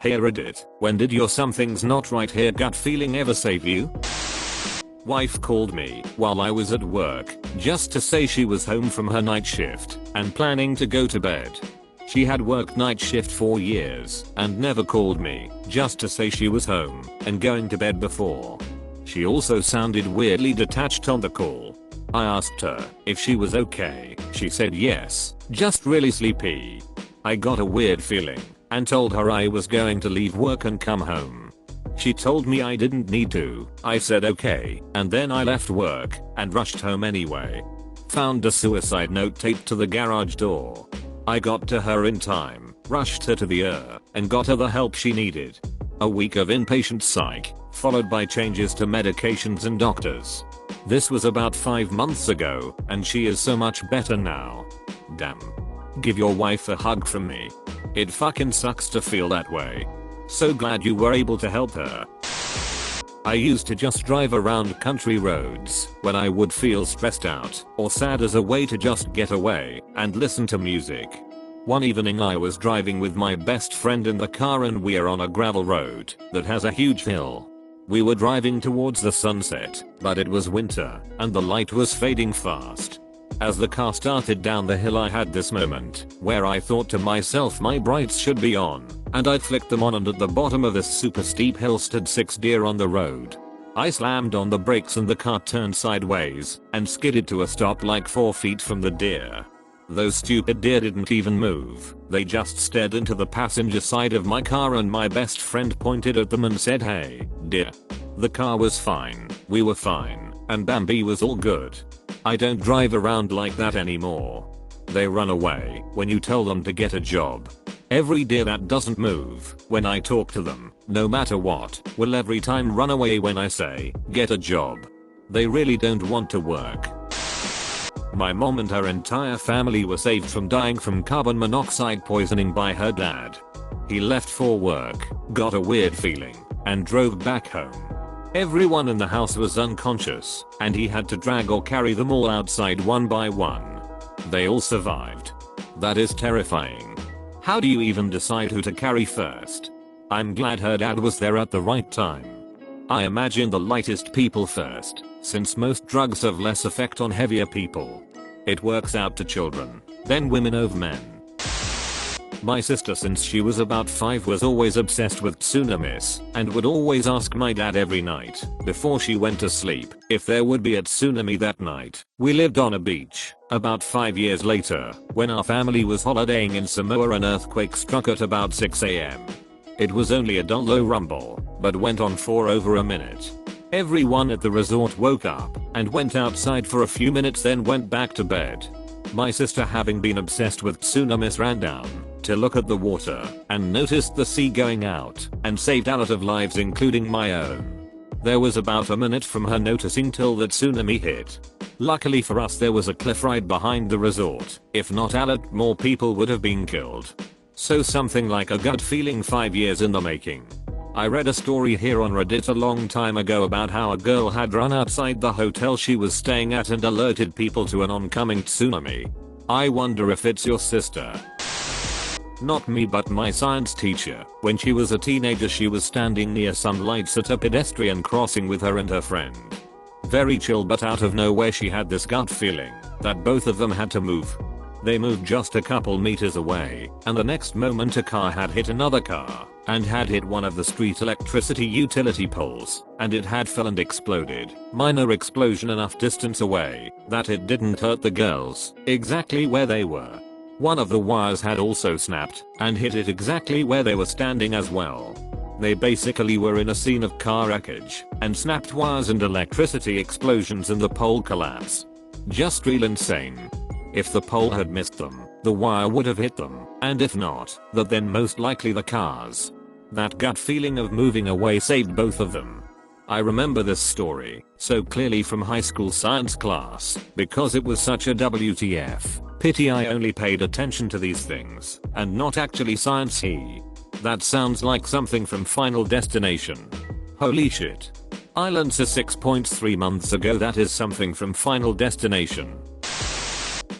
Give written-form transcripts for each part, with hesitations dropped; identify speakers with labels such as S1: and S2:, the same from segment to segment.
S1: Hey Reddit, when did your something's not right here gut feeling ever save you? Wife called me while I was at work just to say she was home from her night shift and planning to go to bed. She had worked night shift for years and never called me just to say she was home and going to bed before. She also sounded weirdly detached on the call. I asked her if she was okay. She said yes, just really sleepy. I got a weird feeling and told her I was going to leave work and come home. She told me I didn't need to. I said okay, and then I left work and rushed home anyway. Found a suicide note taped to the garage door. I got to her in time, rushed her to the ER, and got her the help she needed. A week of inpatient psych, followed by changes to medications and doctors. This was about 5 months ago, and she is so much better now. Damn. Give your wife a hug from me. It fucking sucks to feel that way. So glad you were able to help her. I used to just drive around country roads when I would feel stressed out or sad as a way to just get away and listen to music. One evening I was driving with my best friend in the car and we're on a gravel road that has a huge hill. We were driving towards the sunset, but it was winter and the light was fading fast. As the car started down the hill I had this moment where I thought to myself my brights should be on, and I'd flicked them on, and at the bottom of this super steep hill stood 6 deer on the road. I slammed on the brakes and the car turned sideways and skidded to a stop like 4 feet from the deer. Those stupid deer didn't even move, they just stared into the passenger side of my car and my best friend pointed at them and said, "Hey, deer." The car was fine, we were fine, and Bambi was all good. I don't drive around like that anymore. They run away when you tell them to get a job. Every deer that doesn't move when I talk to them, no matter what, will every time run away when I say, get a job. They really don't want to work. My mom and her entire family were saved from dying from carbon monoxide poisoning by her dad. He left for work, got a weird feeling, and drove back home. Everyone in the house was unconscious, and he had to drag or carry them all outside one by one. They all survived. That is terrifying. How do you even decide who to carry first? I'm glad her dad was there at the right time. I imagine the lightest people first, since most drugs have less effect on heavier people. It works out to children, then women over men. My sister since she was about 5 was always obsessed with tsunamis and would always ask my dad every night before she went to sleep if there would be a tsunami that night. We lived on a beach. About 5 years later, when our family was holidaying in Samoa, an earthquake struck at about 6 AM. It was only a dull low rumble, but went on for over a minute. Everyone at the resort woke up and went outside for a few minutes, then went back to bed. My sister, having been obsessed with tsunamis, ran down to look at the water and noticed the sea going out and saved a lot of lives, including my own. There was about a minute from her noticing till the tsunami hit. Luckily for us there was a cliff right behind the resort. If not, a lot more people would have been killed. So something like a gut feeling 5 years in the making. I read a story here on Reddit a long time ago about how a girl had run outside the hotel she was staying at and alerted people to an oncoming tsunami. I wonder if it's your sister. Not me, but my science teacher. When she was a teenager she was standing near some lights at a pedestrian crossing with her and her friend. Very chill, but out of nowhere she had this gut feeling that both of them had to move. They moved just a couple meters away, and the next moment a car had hit another car and had hit one of the street electricity utility poles, and it had fell and exploded. Minor explosion enough distance away that it didn't hurt the girls exactly where they were. One of the wires had also snapped and hit it exactly where they were standing as well. They basically were in a scene of car wreckage and snapped wires and electricity explosions and the pole collapse. Just real insane. If the pole had missed them, the wire would have hit them, and if not, then most likely the cars. That gut feeling of moving away saved both of them. I remember this story so clearly from high school science class because it was such a WTF. Pity I only paid attention to these things and not actually science. That sounds like something from Final Destination. Holy shit. I learned this 6.3 months ago that is something from Final Destination.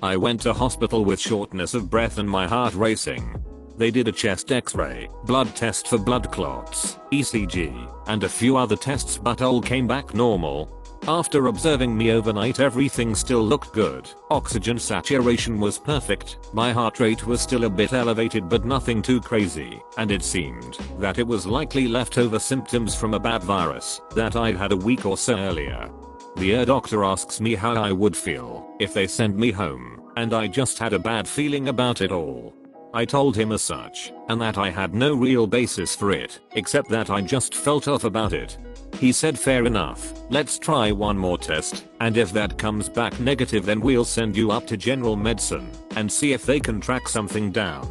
S1: I went to hospital with shortness of breath and my heart racing. They did a chest x-ray, blood test for blood clots, ECG, and a few other tests, but all came back normal. After observing me overnight, everything still looked good. Oxygen saturation was perfect, my heart rate was still a bit elevated but nothing too crazy, and it seemed that it was likely leftover symptoms from a bad virus that I'd had a week or so earlier. The ear doctor asks me how I would feel if they sent me home, and I just had a bad feeling about it all. I told him as such, and that I had no real basis for it, except that I just felt off about it. He said fair enough, let's try one more test, and if that comes back negative then we'll send you up to general medicine and see if they can track something down.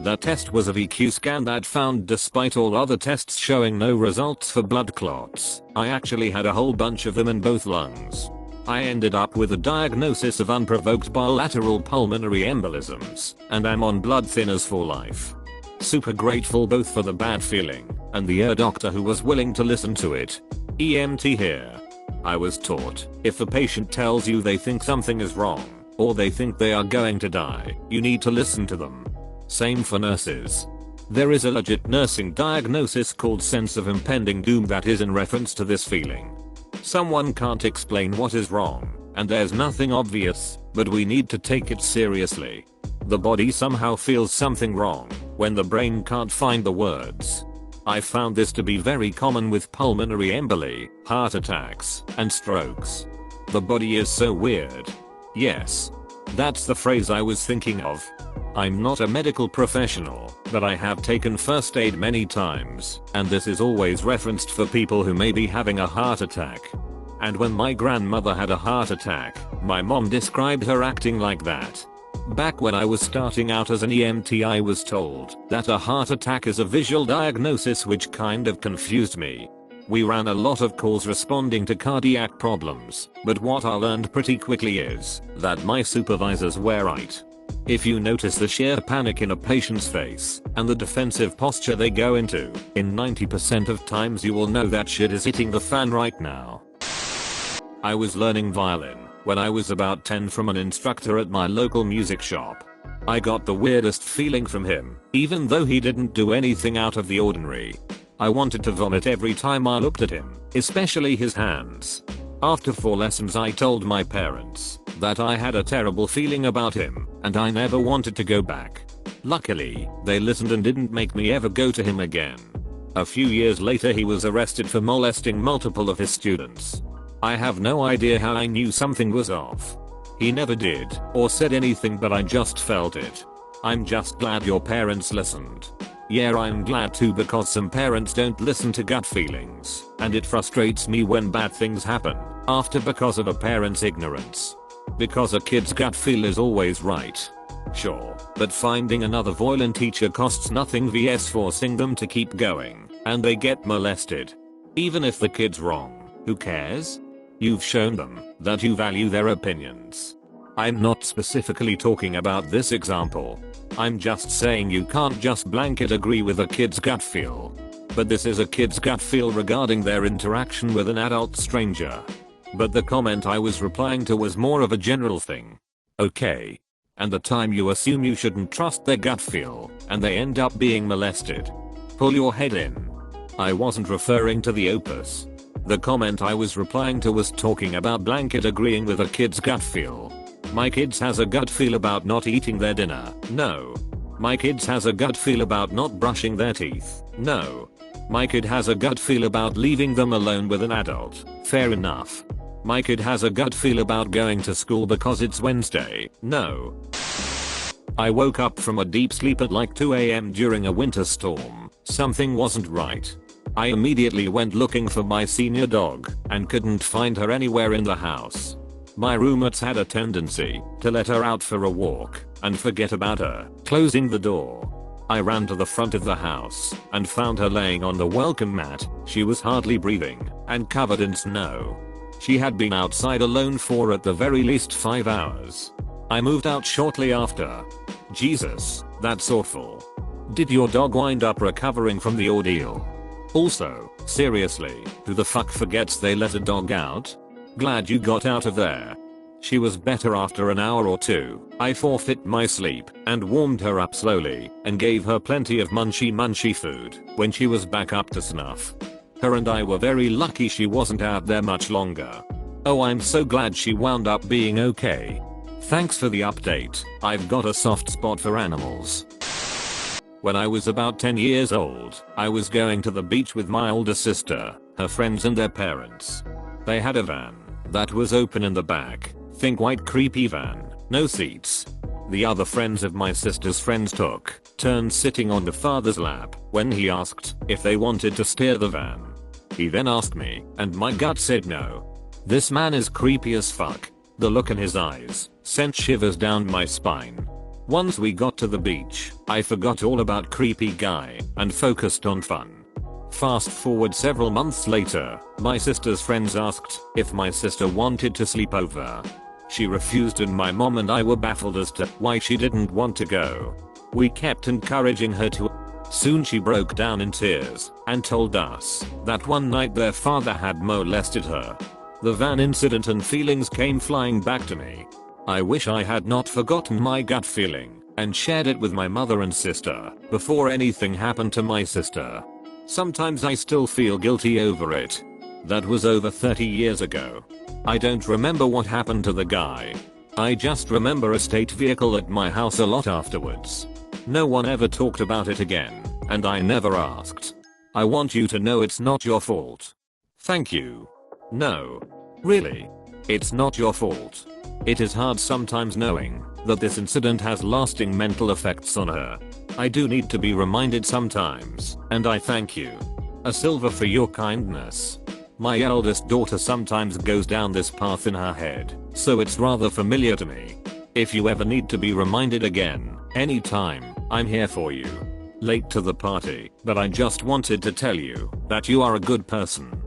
S1: The test was a VQ scan that found, despite all other tests showing no results for blood clots, I actually had a whole bunch of them in both lungs. I ended up with a diagnosis of unprovoked bilateral pulmonary embolisms, and I'm on blood thinners for life. Super grateful both for the bad feeling and the ear doctor who was willing to listen to it. EMT here. I was taught, if the patient tells you they think something is wrong, or they think they are going to die, you need to listen to them. Same for nurses. There is a legit nursing diagnosis called sense of impending doom that is in reference to this feeling. Someone can't explain what is wrong, and there's nothing obvious, but we need to take it seriously. The body somehow feels something wrong when the brain can't find the words. I found this to be very common with pulmonary emboli, heart attacks, and strokes. The body is so weird. Yes. That's the phrase I was thinking of. I'm not a medical professional, but I have taken first aid many times, and this is always referenced for people who may be having a heart attack. And when my grandmother had a heart attack, my mom described her acting like that. Back when I was starting out as an EMT, I was told that a heart attack is a visual diagnosis, which kind of confused me. We ran a lot of calls responding to cardiac problems, but what I learned pretty quickly is that my supervisors were right. If you notice the sheer panic in a patient's face and the defensive posture they go into, in 90% of times you will know that shit is hitting the fan right now. I was learning violin when I was about 10 from an instructor at my local music shop. I got the weirdest feeling from him, even though he didn't do anything out of the ordinary. I wanted to vomit every time I looked at him, especially his hands. After 4 lessons I told my parents that I had a terrible feeling about him, and I never wanted to go back. Luckily, they listened and didn't make me ever go to him again. A few years later he was arrested for molesting multiple of his students. I have no idea how I knew something was off. He never did or said anything, but I just felt it. I'm just glad your parents listened. Yeah, I'm glad too, because some parents don't listen to gut feelings, and it frustrates me when bad things happen after because of a parent's ignorance. Because a kid's gut feel is always right. Sure, but finding another violin teacher costs nothing vs forcing them to keep going, and they get molested. Even if the kid's wrong, who cares? You've shown them that you value their opinions. I'm not specifically talking about this example. I'm just saying you can't just blanket agree with a kid's gut feel. But this is a kid's gut feel regarding their interaction with an adult stranger. But the comment I was replying to was more of a general thing. Okay. And the time you assume you shouldn't trust their gut feel, and they end up being molested. Pull your head in. I wasn't referring to the opus. The comment I was replying to was talking about blanket agreeing with a kid's gut feel. My kids has a gut feel about not eating their dinner. No. My kids has a gut feel about not brushing their teeth. No. My kid has a gut feel about leaving them alone with an adult. Fair enough. My kid has a gut feel about going to school because it's Wednesday. No. I woke up from a deep sleep at like 2 AM during a winter storm. Something wasn't right. I immediately went looking for my senior dog and couldn't find her anywhere in the house. My roommates had a tendency to let her out for a walk and forget about her, closing the door. I ran to the front of the house and found her laying on the welcome mat. She was hardly breathing and covered in snow. She had been outside alone for at the very least 5 hours. I moved out shortly after. Jesus, that's awful. Did your dog wind up recovering from the ordeal? Also, seriously, who the fuck forgets they let a dog out? Glad you got out of there. She was better after an hour or two. I forfeit my sleep and warmed her up slowly and gave her plenty of munchy food when she was back up to snuff. Her and I were very lucky she wasn't out there much longer. Oh, I'm so glad she wound up being okay. Thanks for the update. I've got a soft spot for animals. When I was about 10 years old, I was going to the beach with my older sister, her friends and their parents. They had a van that was open in the back. Think white creepy van, no seats. The other friends of my sister's friends took turns sitting on the father's lap when he asked if they wanted to steer the van. He then asked me, and my gut said no. This man is creepy as fuck. The look in his eyes sent shivers down my spine. Once we got to the beach, I forgot all about creepy guy and focused on fun. Fast forward several months later, my sister's friends asked if my sister wanted to sleep over. She refused and my mom and I were baffled as to why she didn't want to go. We kept encouraging her to. Soon she broke down in tears and told us that one night their father had molested her. The van incident and feelings came flying back to me. I wish I had not forgotten my gut feeling and shared it with my mother and sister before anything happened to my sister. Sometimes I still feel guilty over it. That was over 30 years ago. I don't remember what happened to the guy. I just remember a state vehicle at my house a lot afterwards. No one ever talked about it again, and I never asked. I want you to know it's not your fault. Thank you. No. Really. It's not your fault. It is hard sometimes knowing that this incident has lasting mental effects on her. I do need to be reminded sometimes, and I thank you. A silver for your kindness. My eldest daughter sometimes goes down this path in her head, so it's rather familiar to me. If you ever need to be reminded again, anytime, I'm here for you. Late to the party, but I just wanted to tell you that you are a good person.